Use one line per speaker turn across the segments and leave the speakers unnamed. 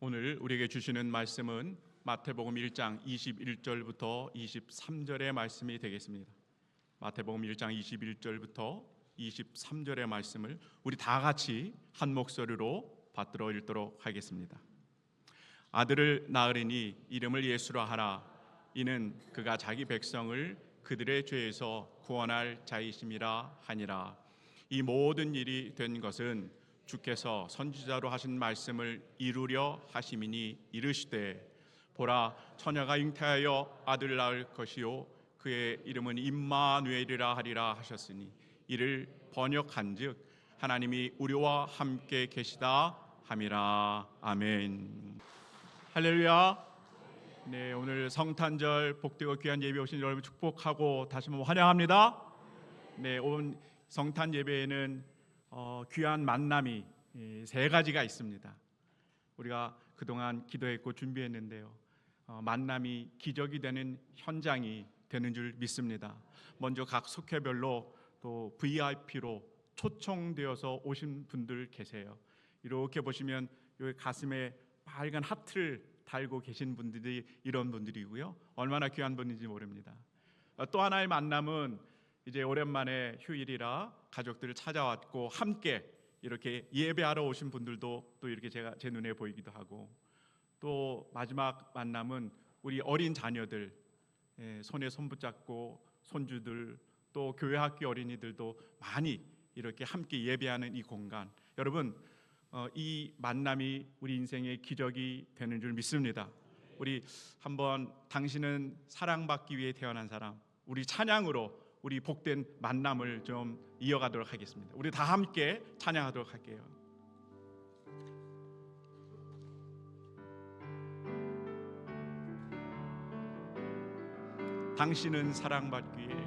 오늘 우리에게 주시는 말씀은 마태복음 1장 21절부터 23절의 말씀이 되겠습니다. 마태복음 1장 21절부터 23절의 말씀을 우리 다 같이 한 목소리로 받들어 읽도록 하겠습니다. 아들을 낳으리니 이름을 예수라 하라. 이는 그가 자기 백성을 그들의 죄에서 구원할 자이심이라 하니라. 이 모든 일이 된 것은 주께서 선지자로 하신 말씀을 이루려 하심이니 이르시되 보라 처녀가 잉태하여 아들을 낳을 것이요 그의 이름은 임마누엘이라 하리라 하셨으니 이를 번역한즉 하나님이 우리와 함께 계시다 함이라. 아멘. 할렐루야. 네, 오늘 성탄절 복되고 귀한 예배 오신 여러분 축복하고 다시 한번 환영합니다. 네, 온 성탄 예배에는 귀한 만남이 세 가지가 있습니다. 우리가 그동안 기도했고 준비했는데요, 만남이 기적이 되는 현장이 되는 줄 믿습니다. 먼저 각 속회별로 또 VIP로 초청되어서 오신 분들 계세요. 이렇게 보시면 여기 가슴에 빨간 하트를 달고 계신 분들이 이런 분들이고요, 얼마나 귀한 분인지 모릅니다. 또 하나의 만남은 이제 오랜만에 휴일이라 가족들을 찾아왔고 함께 이렇게 예배하러 오신 분들도 또 이렇게 제 눈에 보이기도 하고, 또 마지막 만남은 우리 어린 자녀들 손에 손 붙잡고 손주들, 또 교회 학교 어린이들도 많이 이렇게 함께 예배하는 이 공간, 여러분 이 만남이 우리 인생의 기적이 되는 줄 믿습니다. 우리 한번 당신은 사랑받기 위해 태어난 사람, 우리 찬양으로 우리 복된 만남을 좀 이어가도록 하겠습니다. 우리 다 함께 찬양하도록 할게요. 당신은 사랑받기 위해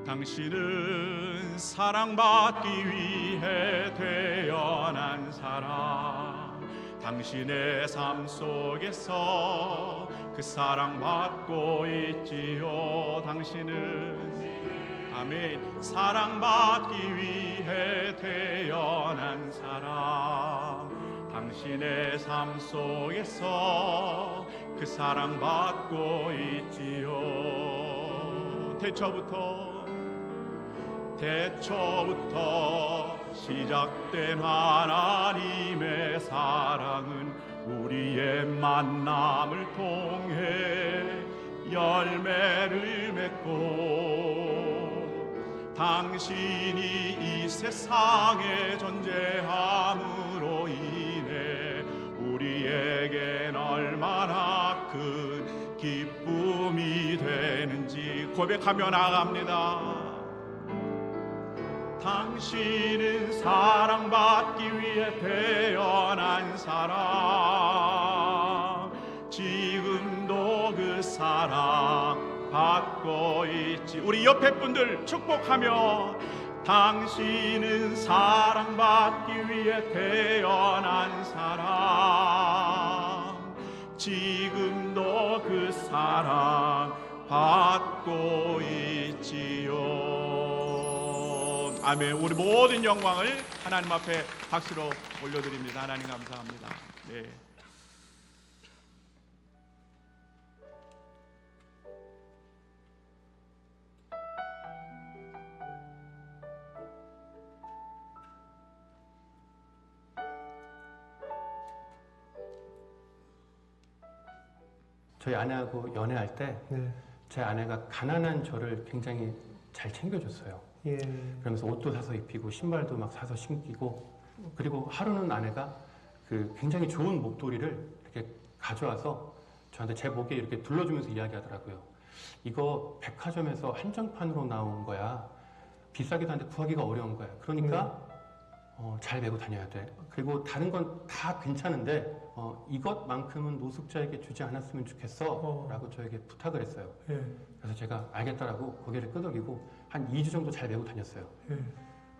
당신은 사랑받기 위해 태어난 사람, 당신의 삶 속에서 그 사랑받고 있지요. 당신은 아멘 사랑받기 위해 태어난 사람, 당신의 삶 속에서 그 사랑받고 있지요. 태초부터 시작된 하나님의 사랑은 우리의 만남을 통해 열매를 맺고, 당신이 이 세상에 존재함으로 인해 우리에겐 얼마나 큰 기쁨이 되는지 고백하며 나아갑니다. 당신은 사랑받기 위해 태어난 사람, 지금도 그 사랑 받고 있지. 우리 옆에 분들 축복하며 당신은 사랑받기 위해 태어난 사람, 지금도 그 사랑 받고 있지요. 아멘. 우리 모든 영광을 하나님 앞에 박수로 올려드립니다. 하나님 감사합니다. 네.
저희 아내하고 연애할 때 제 아내가 가난한 저를 굉장히 잘 챙겨줬어요. 그러면서 옷도 사서 입히고 신발도 막 사서 신기고, 그리고 하루는 아내가 그 굉장히 좋은 목도리를 이렇게 가져와서 저한테 제 목에 이렇게 둘러주면서 이야기하더라고요. 이거 백화점에서 한정판으로 나온 거야. 비싸기도 한데 구하기가 어려운 거야. 그러니까 잘 메고 다녀야 돼. 그리고 다른 건 다 괜찮은데 이것만큼은 노숙자에게 주지 않았으면 좋겠어 라고 저에게 부탁을 했어요. 그래서 제가 알겠다라고 고개를 끄덕이고 한 2주 정도 잘 메고 다녔어요.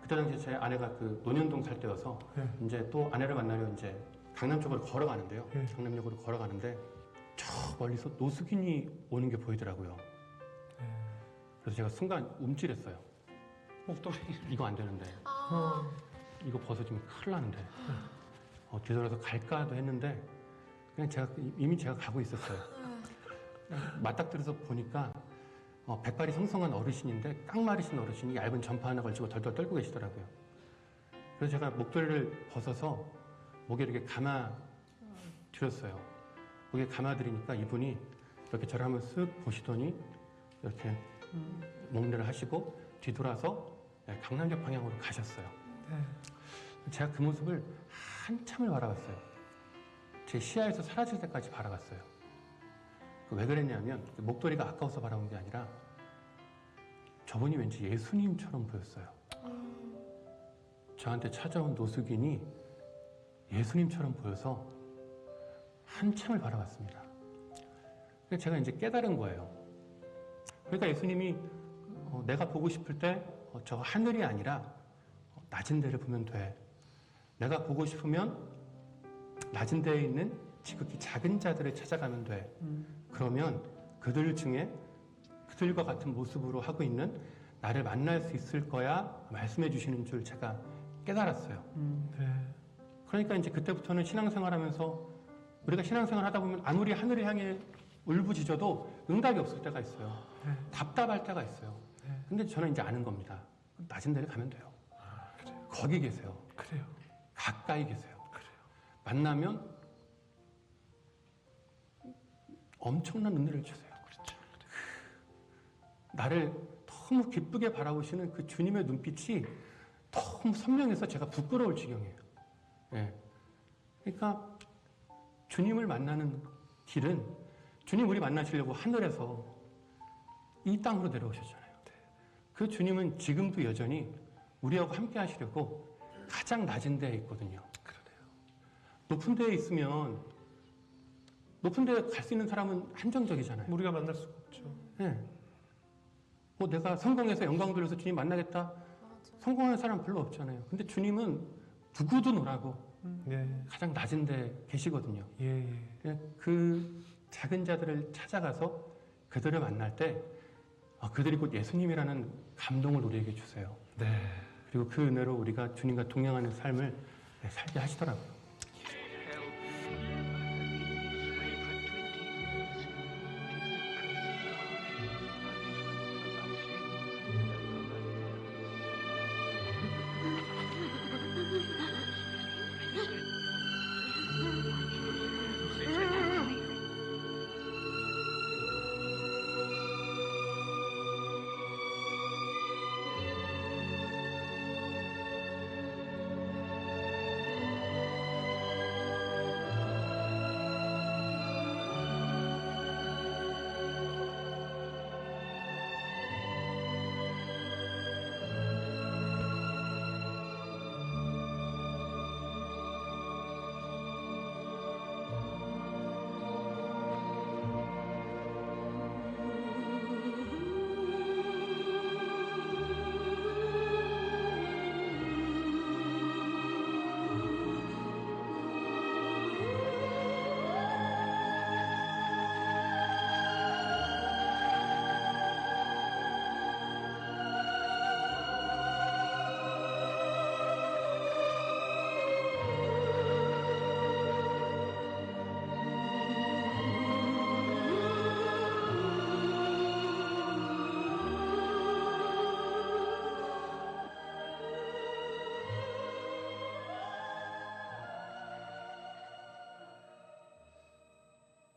그때 당시에 제 아내가 그 논현동 살 때여서 이제 또 아내를 만나려 이제 강남 쪽으로 걸어가는데요. 강남역으로 걸어가는데 저 멀리서 노숙인이 오는 게 보이더라고요. 그래서 제가 순간 움찔했어요. 목도리 이거 안 되는데. 이거 벗어지면 큰일 나는데. 뒤돌아서 갈까도 했는데 그냥 이미 제가 가고 있었어요. 맞닥뜨려서 보니까 백발이 성성한 어르신인데 깡마르신 어르신이 얇은 점퍼 하나 걸치고 덜덜 떨고 계시더라고요. 그래서 제가 목도리를 벗어서 목에 이렇게 감아 드렸어요. 목에 감아 드리니까 이분이 이렇게 저를 한번 쓱 보시더니 이렇게 목례를 하시고 뒤돌아서 강남역 방향으로 가셨어요. 제가 그 모습을 한참을 바라봤어요. 제 시야에서 사라질 때까지 바라봤어요. 왜 그랬냐면 목도리가 아까워서 바라본 게 아니라 저분이 왠지 예수님처럼 보였어요. 저한테 찾아온 노숙인이 예수님처럼 보여서 한참을 바라봤습니다. 그래서 제가 이제 깨달은 거예요. 그러니까 예수님이 내가 보고 싶을 때 저 하늘이 아니라 낮은 데를 보면 돼. 내가 보고 싶으면 낮은 데에 있는 지극히 작은 자들을 찾아가면 돼. 그러면 그들 중에 그들과 같은 모습으로 하고 있는 나를 만날 수 있을 거야 말씀해 주시는 줄 제가 깨달았어요. 그러니까 이제 그때부터는 신앙생활하면서 우리가 신앙생활 하다 보면 아무리 하늘을 향해 울부짖어도 응답이 없을 때가 있어요. 답답할 때가 있어요. 근데 저는 이제 아는 겁니다. 낮은 데를 가면 돼요.
그래요.
거기 계세요.
그래요.
가까이 계세요.
그래요.
만나면 엄청난 은혜를 주세요.
그렇죠.
나를 너무 기쁘게 바라보시는 그 주님의 눈빛이 너무 선명해서 제가 부끄러울 지경이에요. 예. 그러니까 주님을 만나는 길은 주님 우리 만나시려고 하늘에서 이 땅으로 내려오셨잖아요. 그 주님은 지금도 여전히 우리하고 함께 하시려고 가장 낮은 데에 있거든요.
그러네요.
높은 데에 있으면 높은 데에 갈 수 있는 사람은 한정적이잖아요.
우리가 만날 수가 없죠.
네. 내가 성공해서 영광 돌려서 주님 만나겠다. 성공하는 사람 별로 없잖아요. 근데 주님은 누구도 노라고 가장 낮은 데 계시거든요. 그 작은 자들을 찾아가서 그들을 만날 때 그들이 곧 예수님이라는 감동을 우리에게 주세요. 그리고 그 은혜로 우리가 주님과 동행하는 삶을 살게 하시더라고요.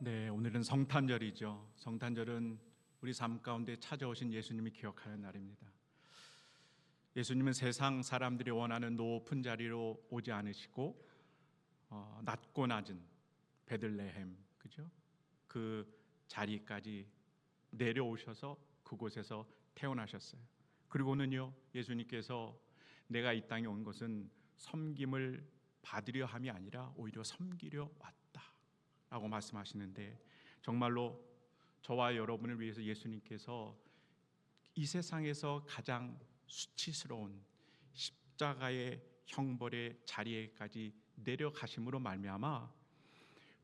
네, 오늘은 성탄절이죠. 성탄절은 우리 삶 가운데 찾아오신 예수님이 기억하는 날입니다. 예수님은 세상 사람들이 원하는 높은 자리로 오지 않으시고 낮고 낮은 베들레헴, 그죠? 그 자리까지 내려오셔서 그곳에서 태어나셨어요. 그리고는요, 예수님께서 내가 이 땅에 온 것은 섬김을 받으려 함이 아니라 오히려 섬기려 왔다라고 말씀하시는데, 정말로 저와 여러분을 위해서 예수님께서 이 세상에서 가장 수치스러운 십자가의 형벌의 자리에까지 내려가심으로 말미암아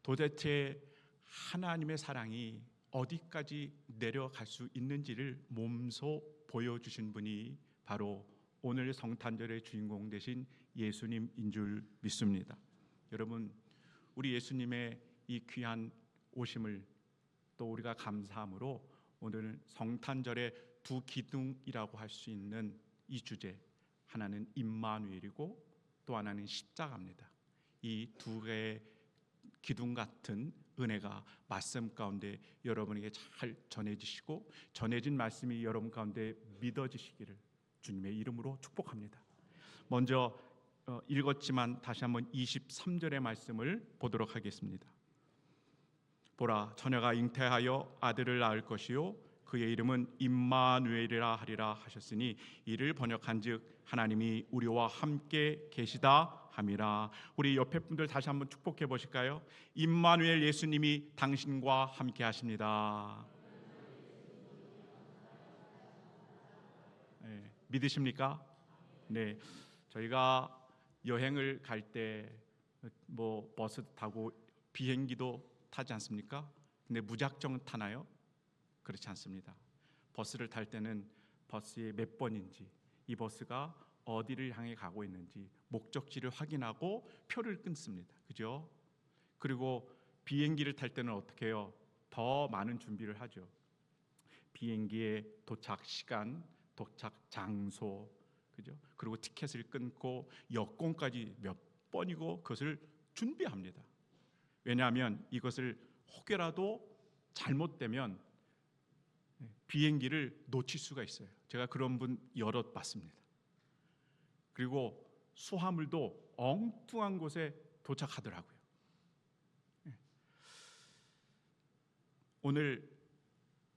도대체 하나님의 사랑이 어디까지 내려갈 수 있는지를 몸소 보여주신 분이 바로 오늘 성탄절의 주인공 되신 예수님인 줄 믿습니다. 여러분, 우리 예수님의 이 귀한 오심을 또 우리가 감사함으로 오늘 성탄절의 두 기둥이라고 할 수 있는 이 주제, 하나는 임마누엘이고 또 하나는 십자가입니다. 이 두 개의 기둥 같은 은혜가 말씀 가운데 여러분에게 잘 전해지시고 전해진 말씀이 여러분 가운데 믿어지시기를 주님의 이름으로 축복합니다. 먼저 읽었지만 다시 한번 23절의 말씀을 보도록 하겠습니다. 보라, 처녀가 잉태하여 아들을 낳을 것이요 그의 이름은 임마누엘이라 하리라 하셨으니 이를 번역한즉 하나님이 우리와 함께 계시다 함이라. 우리 옆에 분들 다시 한번 축복해 보실까요? 임마누엘, 예수님이 당신과 함께 하십니다. 네, 믿으십니까? 네, 저희가 여행을 갈 때 뭐 버스 타고 비행기도 타지 않습니까? 근데 무작정 타나요? 그렇지 않습니다. 버스를 탈 때는 버스의 몇 번인지, 이 버스가 어디를 향해 가고 있는지 목적지를 확인하고 표를 끊습니다. 그죠? 그리고 비행기를 탈 때는 어떻게 해요? 더 많은 준비를 하죠. 비행기의 도착 시간, 도착 장소, 그죠? 그리고 티켓을 끊고 여권까지 몇 번이고 그것을 준비합니다. 왜냐하면 이것을 혹여라도 잘못되면 비행기를 놓칠 수가 있어요. 제가 그런 분 여럿 봤습니다. 그리고 수화물도 엉뚱한 곳에 도착하더라고요. 오늘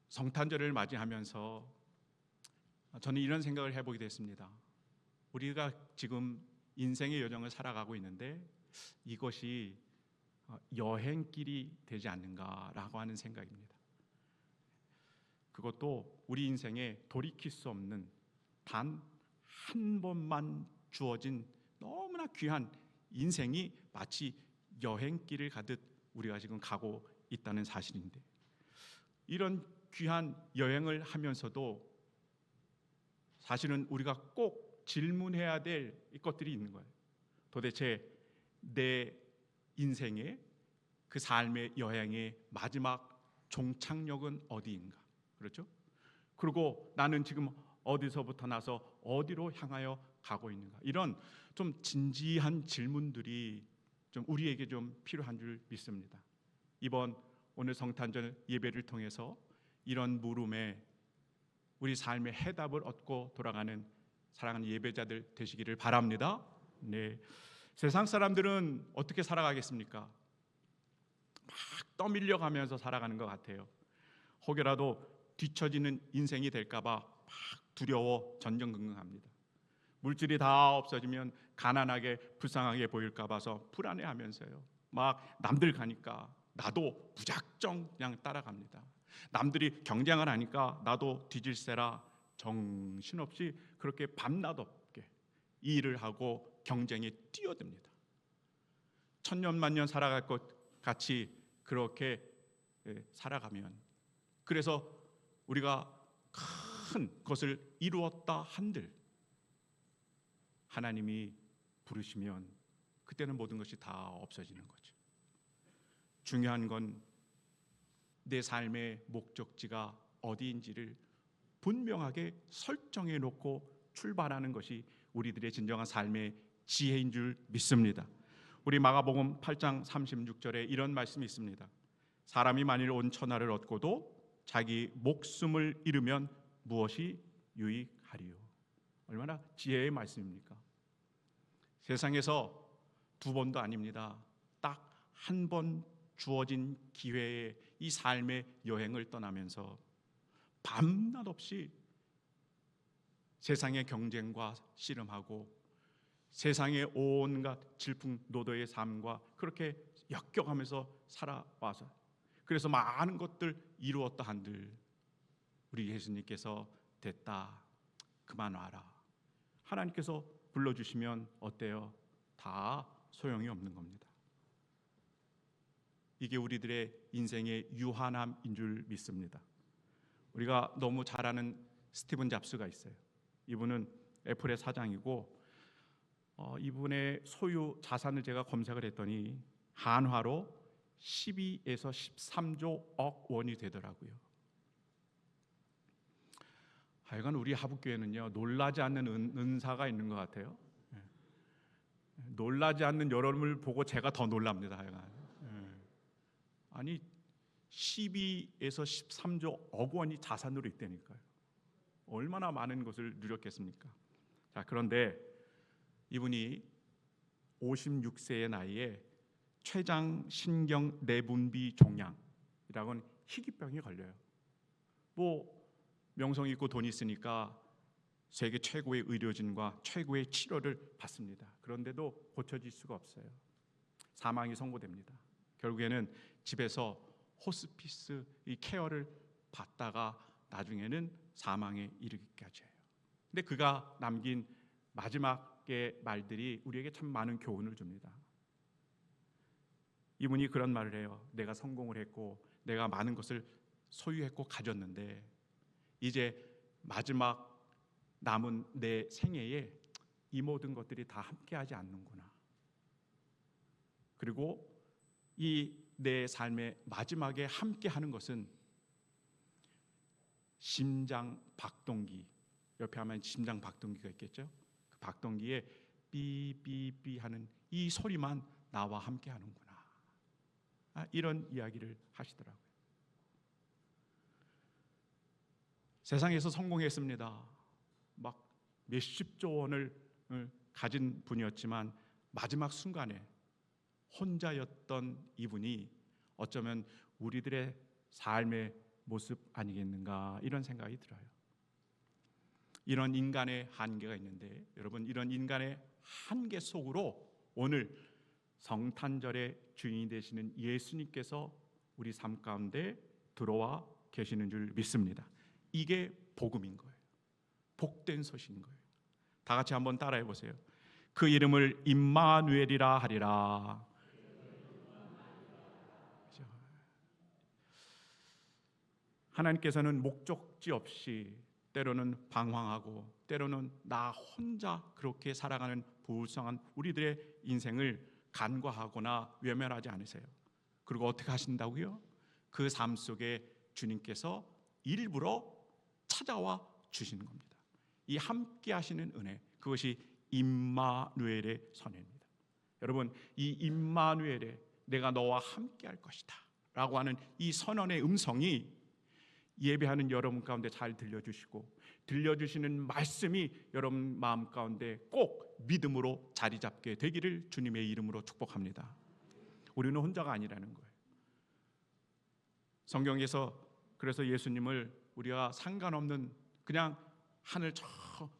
성탄절을 맞이하면서 저는 이런 생각을 해보게 됐습니다. 우리가 지금 인생의 여정을 살아가고 있는데 이것이 여행길이 되지 않는가라고 하는 생각입니다. 그것도 우리 인생에 돌이킬 수 없는 단 한 번만 주어진 너무나 귀한 인생이 마치 여행길을 가듯 우리가 지금 가고 있다는 사실인데, 이런 귀한 여행을 하면서도 사실은 우리가 꼭 질문해야 될 것들이 있는 거예요. 도대체 내 인생의 그 삶의 여행의 마지막 종착역은 어디인가? 그렇죠? 그리고 나는 지금 어디서부터 나서 어디로 향하여 가고 있는가? 이런 좀 진지한 질문들이 좀 우리에게 좀 필요한 줄 믿습니다. 이번 오늘 성탄절 예배를 통해서 이런 물음에 우리 삶의 해답을 얻고 돌아가는 사랑하는 예배자들 되시기를 바랍니다. 네, 세상 사람들은 어떻게 살아가겠습니까? 막 떠밀려가면서 살아가는 것 같아요. 혹여라도 뒤처지는 인생이 될까봐 막 두려워 전전긍긍합니다. 물질이 다 없어지면 가난하게 불쌍하게 보일까 봐서 불안해하면서요. 막 남들 가니까 나도 무작정 그냥 따라갑니다. 남들이 경쟁을 하니까 나도 뒤질세라 정신없이 그렇게 밤낮 없게 일을 하고 경쟁에 뛰어듭니다. 천년만년 살아갈 것 같이 그렇게 살아가면, 그래서 우리가 큰 것을 이루었다 한들 하나님이 부르시면 그때는 모든 것이 다 없어지는 거죠. 중요한 건 내 삶의 목적지가 어디인지를 분명하게 설정해 놓고 출발하는 것이 우리들의 진정한 삶의 지혜인 줄 믿습니다. 우리 마가복음 8장 36절에 이런 말씀이 있습니다. 사람이 만일 온 천하를 얻고도 자기 목숨을 잃으면 무엇이 유익하리요? 얼마나 지혜의 말씀입니까? 세상에서 두 번도 아닙니다. 딱 한 번 주어진 기회에 이 삶의 여행을 떠나면서 밤낮 없이 세상의 경쟁과 씨름하고 세상의 온갖 질풍노도의 삶과 그렇게 엮여가면서 살아와서, 그래서 많은 것들 이루었다 한들 우리 예수님께서 됐다, 그만 와라, 하나님께서 불러주시면 어때요? 다 소용이 없는 겁니다. 이게 우리들의 인생의 유한함인 줄 믿습니다. 우리가 너무 잘 아는 스티븐 잡스가 있어요. 이분은 애플의 사장이고 이분의 소유 자산을 제가 검색을 했더니 한화로 12에서 13조억 원이 되더라고요. 하여간 우리 하북교회는요, 놀라지 않는 은사가 있는 것 같아요. 놀라지 않는 여러분을 보고 제가 더 놀랍니다. 하여간. 아니 12에서 13조억 원이 자산으로 있다니까요. 얼마나 많은 것을 누렸겠습니까? 자, 그런데 이분이 56세의 나이에 췌장 신경 내분비 종양이라고는 희귀병이 걸려요. 뭐 명성이 있고 돈이 있으니까 세계 최고의 의료진과 최고의 치료를 받습니다. 그런데도 고쳐질 수가 없어요. 사망이 선고됩니다. 결국에는 집에서 호스피스 이 케어를 받다가 나중에는 사망에 이르기까지 해요. 근데 그가 남긴 마지막의 말들이 우리에게 참 많은 교훈을 줍니다. 이분이 그런 말을 해요. 내가 성공을 했고 내가 많은 것을 소유했고 가졌는데 이제 마지막 남은 내 생애에 이 모든 것들이 다 함께하지 않는구나. 그리고 이 내 삶의 마지막에 함께하는 것은 심장 박동기, 옆에 하면 심장 박동기가 있겠죠. 그 박동기에 삐삐삐 하는 이 소리만 나와 함께하는구나. 이런 이야기를 하시더라고요. 세상에서 성공했습니다. 막 몇십조 원을 가진 분이었지만 마지막 순간에 혼자였던 이분이 어쩌면 우리들의 삶의 모습 아니겠는가 이런 생각이 들어요. 이런 인간의 한계가 있는데 여러분, 이런 인간의 한계 속으로 오늘 성탄절의 주인이 되시는 예수님께서 우리 삶 가운데 들어와 계시는 줄 믿습니다. 이게 복음인 거예요. 복된 소식인 거예요. 다 같이 한번 따라해 보세요. 그 이름을 임마누엘이라 하리라. 하나님께서는 목적지 없이 때로는 방황하고 때로는 나 혼자 그렇게 살아가는 불쌍한 우리들의 인생을 간과하거나 외면하지 않으세요. 그리고 어떻게 하신다고요? 그 삶 속에 주님께서 일부러 찾아와 주시는 겁니다. 이 함께 하시는 은혜, 그것이 임마누엘의 선언입니다. 여러분, 이 임마누엘의 내가 너와 함께 할 것이다 라고 하는 이 선언의 음성이 예배하는 여러분 가운데 잘 들려주시고 들려주시는 말씀이 여러분 마음 가운데 꼭 믿음으로 자리 잡게 되기를 주님의 이름으로 축복합니다. 우리는 혼자가 아니라는 거예요. 성경에서 그래서 예수님을 우리가 상관없는 그냥 하늘 저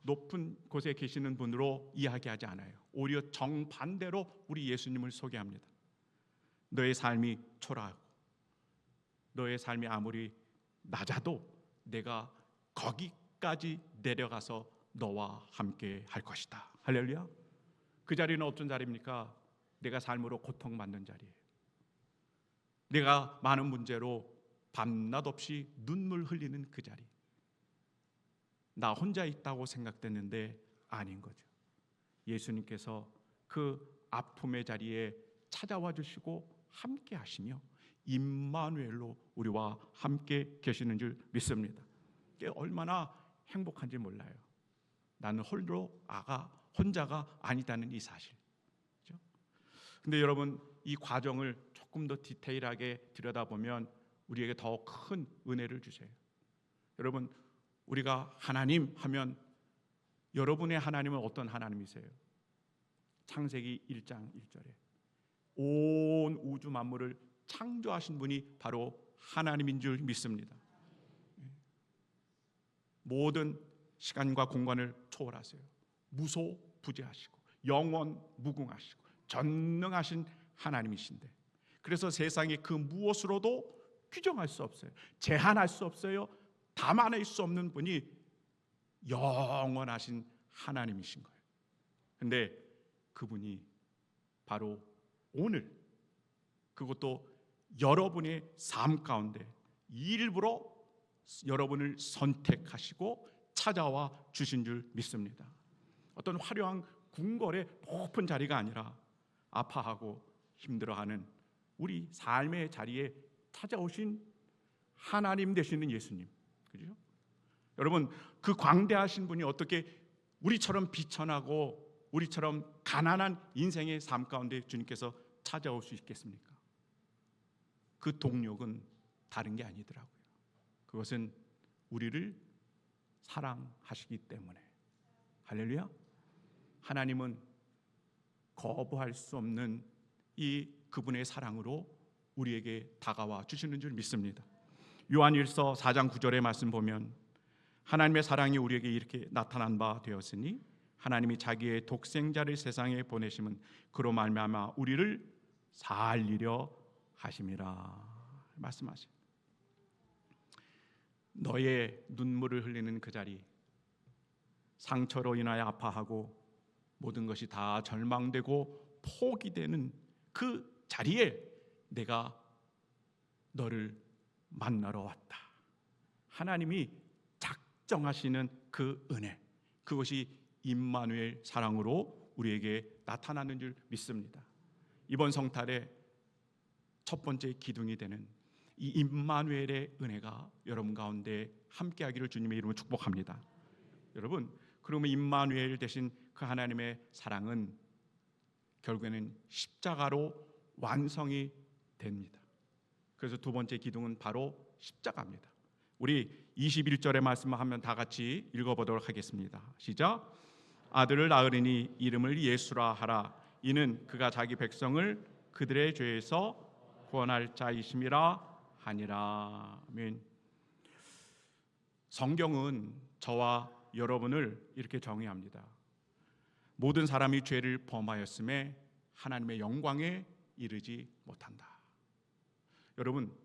높은 곳에 계시는 분으로 이야기하지 않아요. 오히려 정반대로 우리 예수님을 소개합니다. 너의 삶이 초라하고 너의 삶이 아무리 낮아도 내가 거기까지 내려가서 너와 함께 할 것이다. 할렐루야. 그 자리는 어떤 자리입니까? 내가 삶으로 고통받는 자리예요. 내가 많은 문제로 밤낮 없이 눈물 흘리는 그 자리. 나 혼자 있다고 생각됐는데 아닌 거죠. 예수님께서 그 아픔의 자리에 찾아와 주시고 함께 하시며 임마누엘로 우리와 함께 계시는 줄 믿습니다. 이게 얼마나 행복한지 몰라요. 나는 혼자가 아니다는 이 사실. 그렇죠? 근데 여러분, 이 과정을 조금 더 디테일하게 들여다보면 우리에게 더 큰 은혜를 주세요. 여러분, 우리가 하나님 하면 여러분의 하나님은 어떤 하나님이세요? 창세기 1장 1절에 온 우주 만물을 창조하신 분이 바로 하나님인 줄 믿습니다. 모든 시간과 공간을 초월하세요. 무소부재하시고 영원 무궁하시고 전능하신 하나님이신데, 그래서 세상에 그 무엇으로도 규정할 수 없어요. 제한할 수 없어요. 담아낼 수 없는 분이 영원하신 하나님이신 거예요. 근데 그분이 바로 오늘, 그것도 여러분의 삶 가운데 일부러 여러분을 선택하시고 찾아와 주신 줄 믿습니다. 어떤 화려한 궁궐의 높은 자리가 아니라 아파하고 힘들어하는 우리 삶의 자리에 찾아오신 하나님 되시는 예수님, 그죠? 여러분, 그 광대하신 분이 어떻게 우리처럼 비천하고 우리처럼 가난한 인생의 삶 가운데 주님께서 찾아올 수 있겠습니까? 그 동력은 다른 게 아니더라고요. 그것은 우리를 사랑하시기 때문에. 할렐루야. 하나님은 거부할 수 없는 이 그분의 사랑으로 우리에게 다가와 주시는 줄 믿습니다. 요한일서 4장 9절의 말씀 보면 하나님의 사랑이 우리에게 이렇게 나타난 바 되었으니 하나님이 자기의 독생자를 세상에 보내심은 그로 말미암아 우리를 살리려 하심이라 말씀하십니다. 너의 눈물을 흘리는 그 자리, 상처로 인하여 아파하고 모든 것이 다 절망되고 포기되는 그 자리에 내가 너를 만나러 왔다. 하나님이 작정하시는 그 은혜, 그것이 임마누엘 사랑으로 우리에게 나타나는 줄 믿습니다. 이번 성탄의 첫 번째 기둥이 되는 이 임마누엘의 은혜가 여러분 가운데 함께하기를 주님의 이름으로 축복합니다. 여러분, 그러면 임마누엘 되신 그 하나님의 사랑은 결국에는 십자가로 완성이 됩니다. 그래서 두 번째 기둥은 바로 십자가입니다. 우리 21절의 말씀을 한번 다 같이 읽어보도록 하겠습니다. 시작. 아들을 낳으리니 이름을 예수라 하라. 이는 그가 자기 백성을 그들의 죄에서 구원할 자이심이라 하니라. 아멘. 성경은 저와 여러분을 이렇게 정의합니다. 모든 사람이 죄를 범하였음에 하나님의 영광에 이르지 못한다. 여러분,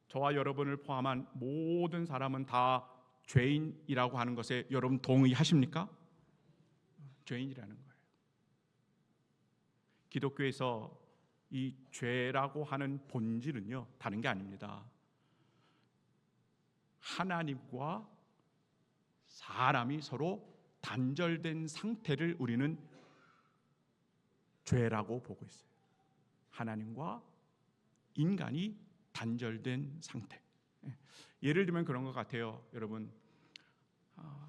저와 여러분을 포함한 모든 사람은 다 죄인이라고 하는 것에 여러분 동의하십니까? 죄인이라는 거예요. 기독교에서 이 죄라고 하는 본질은요, 다른 게 아닙니다. 하나님과 사람이 서로 단절된 상태를 우리는 죄라고 보고 있어요. 하나님과 인간이 단절된 상태. 예를 들면 그런 것 같아요. 여러분,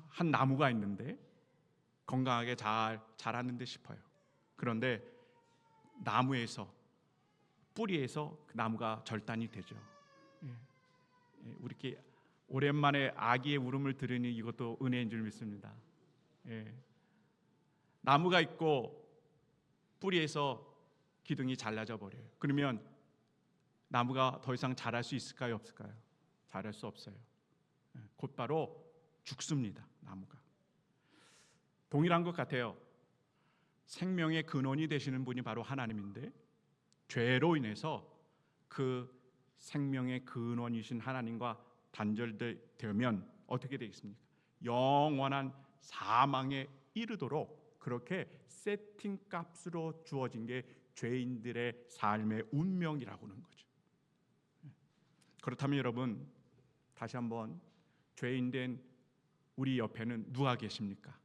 한 나무가 있는데 건강하게 잘 자랐는데 싶어요. 그런데 나무에서, 뿌리에서 그 나무가 절단이 되죠. 우리 이렇게 오랜만에 아기의 울음을 들으니 이것도 은혜인 줄 믿습니다. 나무가 있고 뿌리에서 기둥이 잘라져 버려요. 그러면 나무가 더 이상 자랄 수 있을까요, 없을까요? 자랄 수 없어요. 곧바로 죽습니다. 나무가. 동일한 것 같아요. 생명의 근원이 되시는 분이 바로 하나님인데 죄로 인해서 그 생명의 근원이신 하나님과 단절되면 어떻게 되겠습니까? 영원한 사망에 이르도록 그렇게 세팅값으로 주어진 게 죄인들의 삶의 운명이라고 하는 거죠. 그렇다면 여러분, 다시 한번 죄인된 우리 옆에는 누가 계십니까?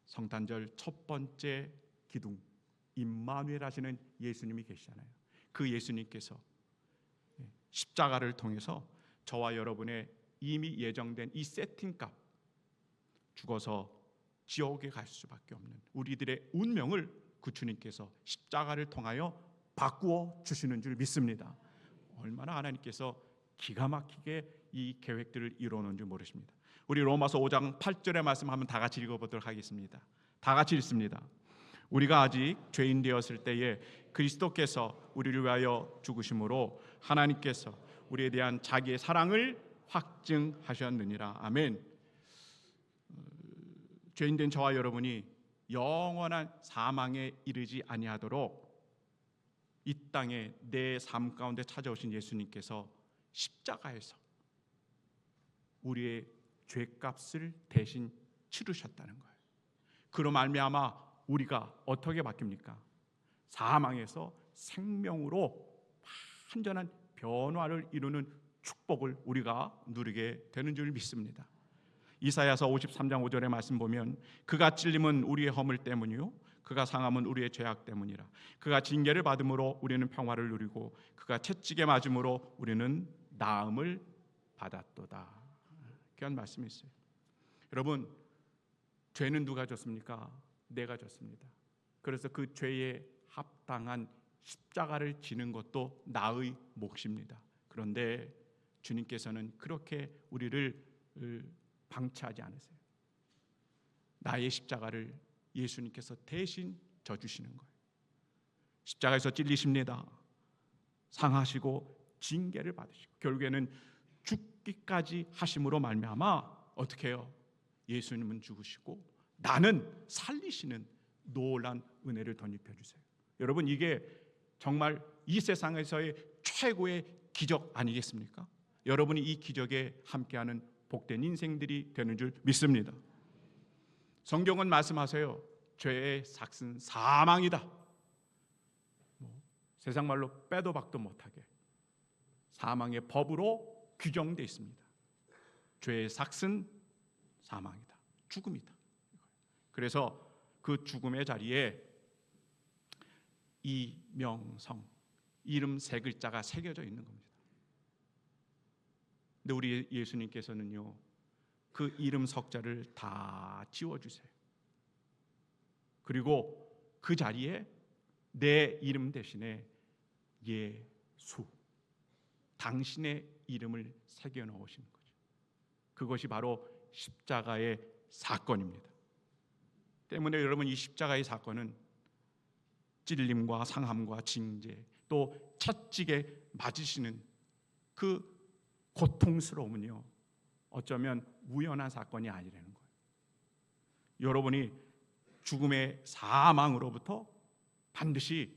성탄절 첫 번째 기둥 임마누엘 하시는 예수님이 계시잖아요. 그 예수님께서 십자가를 통해서 저와 여러분의 이미 예정된 이 세팅값, 죽어서 지옥에 갈 수밖에 없는 우리들의 운명을 그 주님께서 십자가를 통하여 바꾸어 주시는 줄 믿습니다. 얼마나 하나님께서 기가 막히게 이 계획들을 이루어놓은 줄 모르십니다. 우리 로마서 5장 8절의 말씀 한번 다 같이 읽어보도록 하겠습니다. 다 같이 읽습니다. 우리가 아직 죄인 되었을 때에 그리스도께서 우리를 위하여 죽으심으로 하나님께서 우리에 대한 자기의 사랑을 확증하셨느니라. 아멘. 죄인된 저와 여러분이 영원한 사망에 이르지 아니하도록 이 땅에 내 삶 가운데 찾아오신 예수님께서 십자가에서 우리의 죄값을 대신 치르셨다는 거예요. 그로 말미암아 우리가 어떻게 바뀝니까? 사망에서 생명으로 완전한 변화를 이루는 축복을 우리가 누리게 되는 줄 믿습니다. 이사야서 53장 5절의 말씀 보면 그가 찔림은 우리의 허물 때문이요 그가 상함은 우리의 죄악 때문이라. 그가 징계를 받음으로 우리는 평화를 누리고 그가 채찍에 맞음으로 우리는 나음을 받았도다. 귀한 말씀이 있어요. 여러분, 죄는 누가 졌습니까? 내가 졌습니다. 그래서 그 죄에 합당한 십자가를 지는 것도 나의 몫입니다. 그런데 주님께서는 그렇게 우리를 방치하지 않으세요. 나의 십자가를 예수님께서 대신 져주시는 거예요. 십자가에서 찔리십니다. 상하시고 징계를 받으시고 결국에는 죽기까지 하심으로 말미암아 어떻게 해요? 예수님은 죽으시고 나는 살리시는 놀란 은혜를 덧입혀 주세요. 여러분, 이게 정말 이 세상에서의 최고의 기적 아니겠습니까? 여러분이 이 기적에 함께하는 복된 인생들이 되는 줄 믿습니다. 성경은 말씀하세요. 죄의 삭은 사망이다. 세상 말로 빼도 박도 못하게 사망의 법으로 규정되어 있습니다. 죄의 삭은 사망이다. 죽음이다. 그래서 그 죽음의 자리에 이명성, 이름 세 글자가 새겨져 있는 겁니다. 근데 우리 예수님께서는요, 그 이름 석자를 다 지워주세요. 그리고 그 자리에 내 이름 대신에 예수, 당신의 이름을 새겨 넣으시는 거죠. 그것이 바로 십자가의 사건입니다. 때문에 여러분, 이 십자가의 사건은 찔림과 상함과 징계, 또 채찍에 맞으시는 그 고통스러움은요, 어쩌면 우연한 사건이 아니라는 거예요. 여러분이 죽음의 사망으로부터 반드시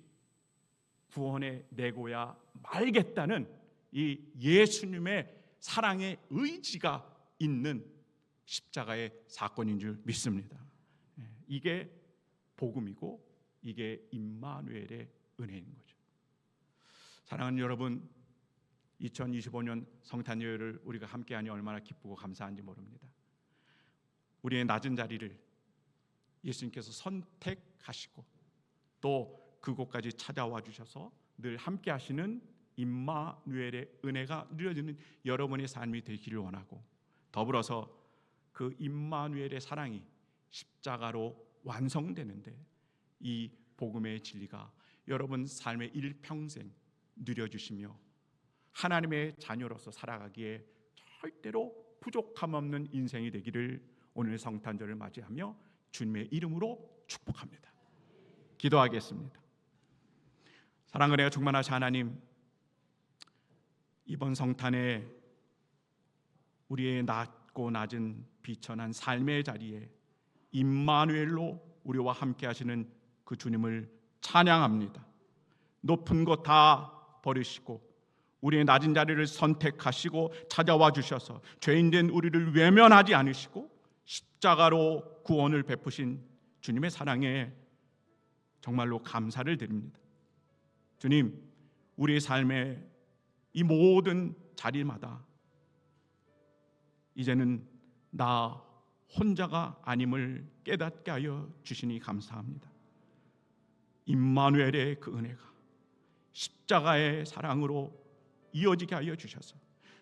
구원해 내고야 말겠다는 이 예수님의 사랑의 의지가 있는 십자가의 사건인 줄 믿습니다. 이게 복음이고 이게 임마누엘의 은혜인 거죠. 사랑하는 여러분, 2025년 성탄예배를 우리가 함께하니 얼마나 기쁘고 감사한지 모릅니다. 우리의 낮은 자리를 예수님께서 선택하시고 또 그곳까지 찾아와 주셔서 늘 함께하시는 임마누엘의 은혜가 누려지는 여러분의 삶이 되기를 원하고, 더불어서 그 임마누엘의 사랑이 십자가로 완성되는데 이 복음의 진리가 여러분 삶의 일평생 누려주시며 하나님의 자녀로서 살아가기에 절대로 부족함 없는 인생이 되기를 오늘 성탄절을 맞이하며 주님의 이름으로 축복합니다. 기도하겠습니다. 사랑 은혜가 충만하신 하나님, 이번 성탄에 우리의 낮고 낮은 비천한 삶의 자리에 임마누엘로 우리와 함께 하시는 그 주님을 찬양합니다. 높은 것 다 버리시고 우리의 낮은 자리를 선택하시고 찾아와 주셔서 죄인된 우리를 외면하지 않으시고 십자가로 구원을 베푸신 주님의 사랑에 정말로 감사를 드립니다. 주님, 우리의 삶의 이 모든 자리마다 이제는 나 혼자가 아님을 깨닫게 하여 주시니 감사합니다. 임마누엘의 그 은혜가 십자가의 사랑으로 이어지게 하여 주셔서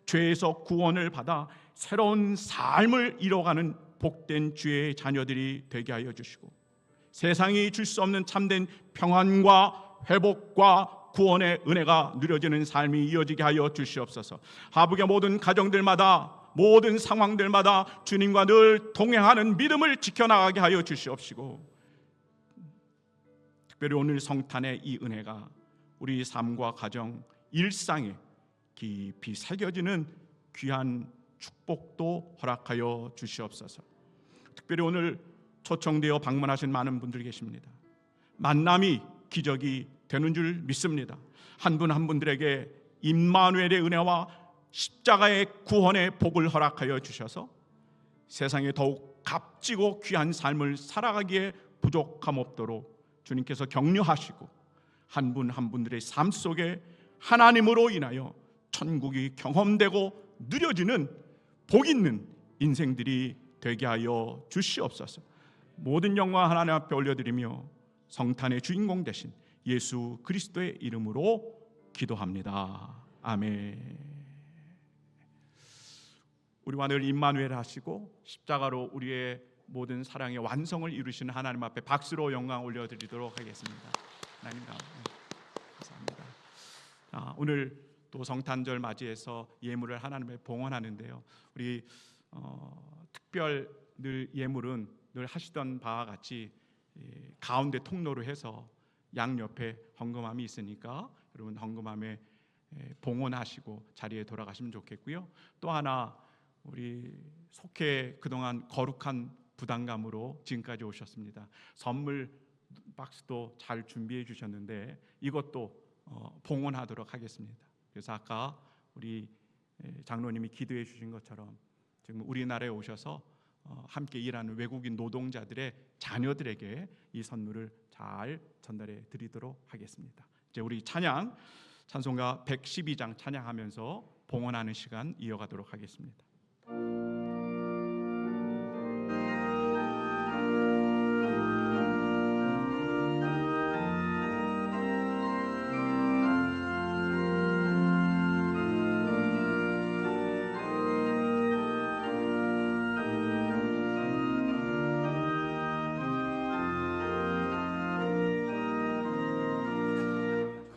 죄에서 구원을 받아 새로운 삶을 이뤄가는 복된 주의 자녀들이 되게 하여 주시고, 세상이 줄 수 없는 참된 평안과 회복과 구원의 은혜가 누려지는 삶이 이어지게 하여 주시옵소서. 하북의 모든 가정들마다, 모든 상황들마다 주님과 늘 동행하는 믿음을 지켜나가게 하여 주시옵시고, 특별히 오늘 성탄의 이 은혜가 우리 삶과 가정, 일상에 깊이 새겨지는 귀한 축복도 허락하여 주시옵소서. 특별히 오늘 초청되어 방문하신 많은 분들이 계십니다. 만남이 기적이 되는 줄 믿습니다. 한 분 한 분들에게 임마누엘의 은혜와 십자가의 구원의 복을 허락하여 주셔서 세상에 더욱 값지고 귀한 삶을 살아가기에 부족함 없도록 주님께서 격려하시고, 한 분 한 분들의 삶 속에 하나님으로 인하여 천국이 경험되고 누려지는 복 있는 인생들이 되게 하여 주시옵소서. 모든 영광 하나님 앞에 올려드리며 성탄의 주인공 되신 예수 그리스도의 이름으로 기도합니다. 아멘. 우리와 늘 임마누엘 하시고 십자가로 우리의 모든 사랑의 완성을 이루시는 하나님 앞에 박수로 영광 올려드리도록 하겠습니다. 하나님 감사합니다. 오늘 또 성탄절 맞이해서 예물을 하나님께 봉헌하는데요. 우리 특별 늘 예물은 늘 하시던 바와 같이 가운데 통로로 해서 양 옆에 헌금함이 있으니까 여러분 헌금함에 봉헌하시고 자리에 돌아가시면 좋겠고요. 또 하나 우리 속해 그동안 거룩한 부담감으로 지금까지 오셨습니다. 선물 박스도 잘 준비해 주셨는데 이것도 봉헌하도록 하겠습니다. 그래서 아까 우리 장로님이 기도해 주신 것처럼 지금 우리나라에 오셔서 함께 일하는 외국인 노동자들의 자녀들에게 이 선물을 잘 전달해 드리도록 하겠습니다. 이제 우리 찬송가 112장 찬양하면서 봉헌하는 시간 이어가도록 하겠습니다.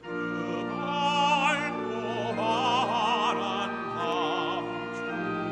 그 밝고 환한 밤중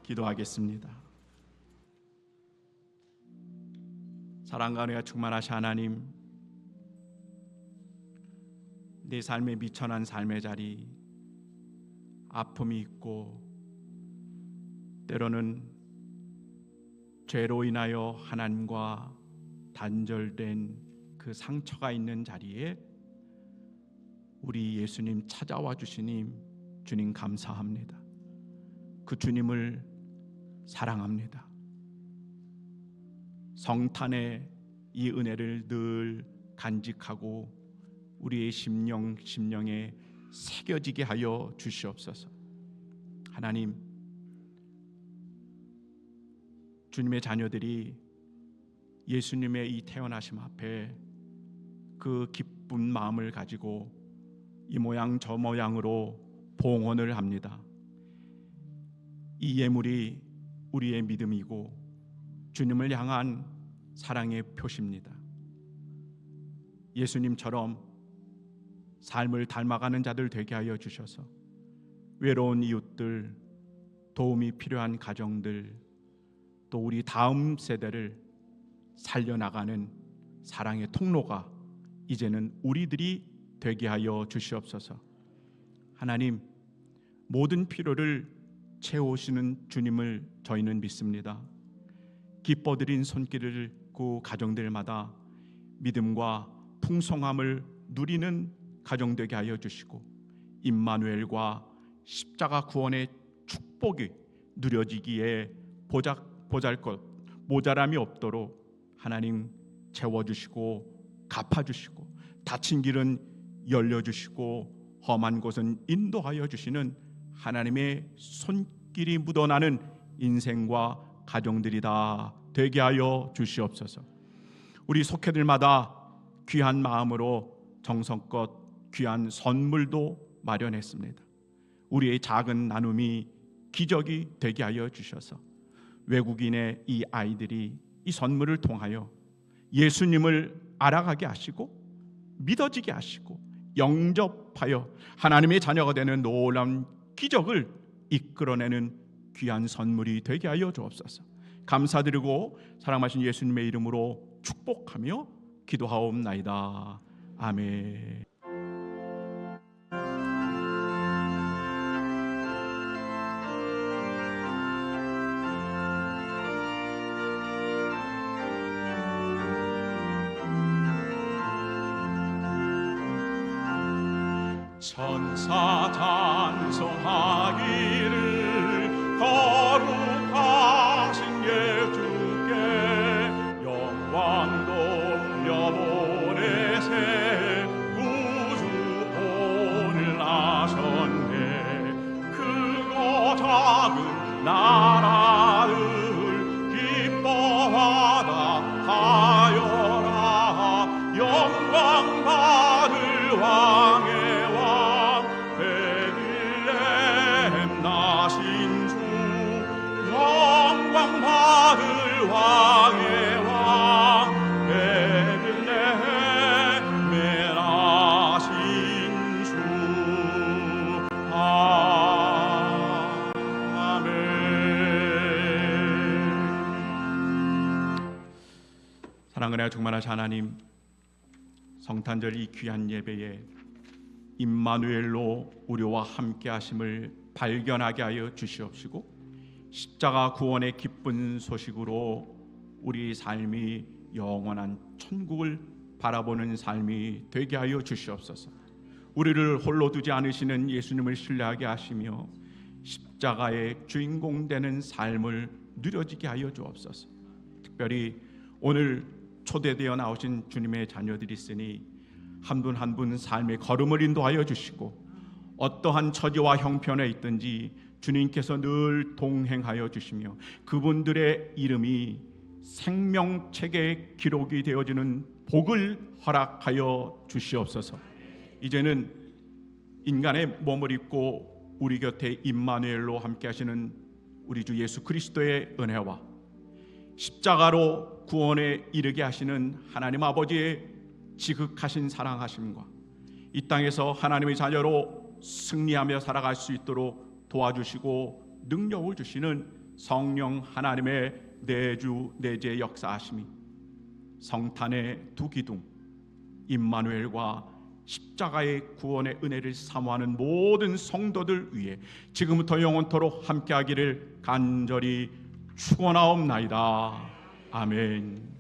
기도하겠습니다. 사랑과 은혜가 충만하신 하나님, 내 삶에 미천한 삶의 자리, 아픔이 있고 때로는 죄로 인하여 하나님과 단절된 그 상처가 있는 자리에 우리 예수님 찾아와 주시니 주님 감사합니다. 그 주님을 사랑합니다. 성탄의 이 은혜를 늘 간직하고 우리의 심령에 새겨지게 하여 주시옵소서. 하나님, 주님의 자녀들이 예수님의 이 태어나심 앞에 그 기쁜 마음을 가지고 이 모양 저 모양으로 봉헌을 합니다. 이 예물이 우리의 믿음이고 주님을 향한 사랑의 표시입니다. 예수님처럼 삶을 닮아가는 자들 되게 하여 주셔서 외로운 이웃들, 도움이 필요한 가정들, 또 우리 다음 세대를 살려나가는 사랑의 통로가 이제는 우리들이 되게 하여 주시옵소서. 하나님, 모든 필요를 채우시는 주님을 저희는 믿습니다. 기뻐드린 손길을 그 가정들마다 믿음과 풍성함을 누리는 가정 되게 하여 주시고 임마누엘과 십자가 구원의 축복이 누려지기에 보잘것 모자람이 없도록 하나님 채워주시고 갚아주시고 닫힌 길은 열려주시고 험한 곳은 인도하여 주시는 하나님의 손길이 묻어나는 인생과 가정들이 다 되게 하여 주시옵소서. 우리 속회들마다 귀한 마음으로 정성껏 귀한 선물도 마련했습니다. 우리의 작은 나눔이 기적이 되게 하여 주셔서 외국인의 이 아이들이 이 선물을 통하여 예수님을 알아가게 하시고 믿어지게 하시고 영접하여 하나님의 자녀가 되는 놀라운 기적을 이끌어내는 귀한 선물이 되게 하여 주옵소서. 감사드리고 사랑하신 예수님의 이름으로 축복하며 기도하옵나이다. 아멘. 천사 찬송하기를 거룩하신 예수께 영광 돌려보내세 구주본을 나셨네. 크고 작은 나라를 기뻐하다 하여라. 영광 받을 왕의 받을 왕의 왕 베들레헴에 나신 주. 아멘. 사랑하는 충만하신 하나님, 성탄절 이 귀한 예배에 임마누엘로 우리와 함께 하심을 발견하게 하여 주시옵시고 십자가 구원의 기쁜 소식으로 우리 삶이 영원한 천국을 바라보는 삶이 되게 하여 주시옵소서. 우리를 홀로 두지 않으시는 예수님을 신뢰하게 하시며 십자가의 주인공 되는 삶을 누려지게 하여 주옵소서. 특별히 오늘 초대되어 나오신 주님의 자녀들이 있으니 한 분 한 분 삶의 걸음을 인도하여 주시고 어떠한 처지와 형편에 있든지 주님께서 늘 동행하여 주시며 그분들의 이름이 생명책에 기록이 되어지는 복을 허락하여 주시옵소서. 이제는 인간의 몸을 입고 우리 곁에 임마누엘로 함께 하시는 우리 주 예수 그리스도의 은혜와 십자가로 구원에 이르게 하시는 하나님 아버지의 지극하신 사랑하심과 이 땅에서 하나님의 자녀로 승리하며 살아갈 수 있도록 도와주시고 능력을 주시는 성령 하나님의 내주 내재 역사하심이 성탄의 두 기둥 임마누엘과 십자가의 구원의 은혜를 사모하는 모든 성도들 위해 지금부터 영원토록 함께하기를 간절히 축원하옵나이다. 아멘.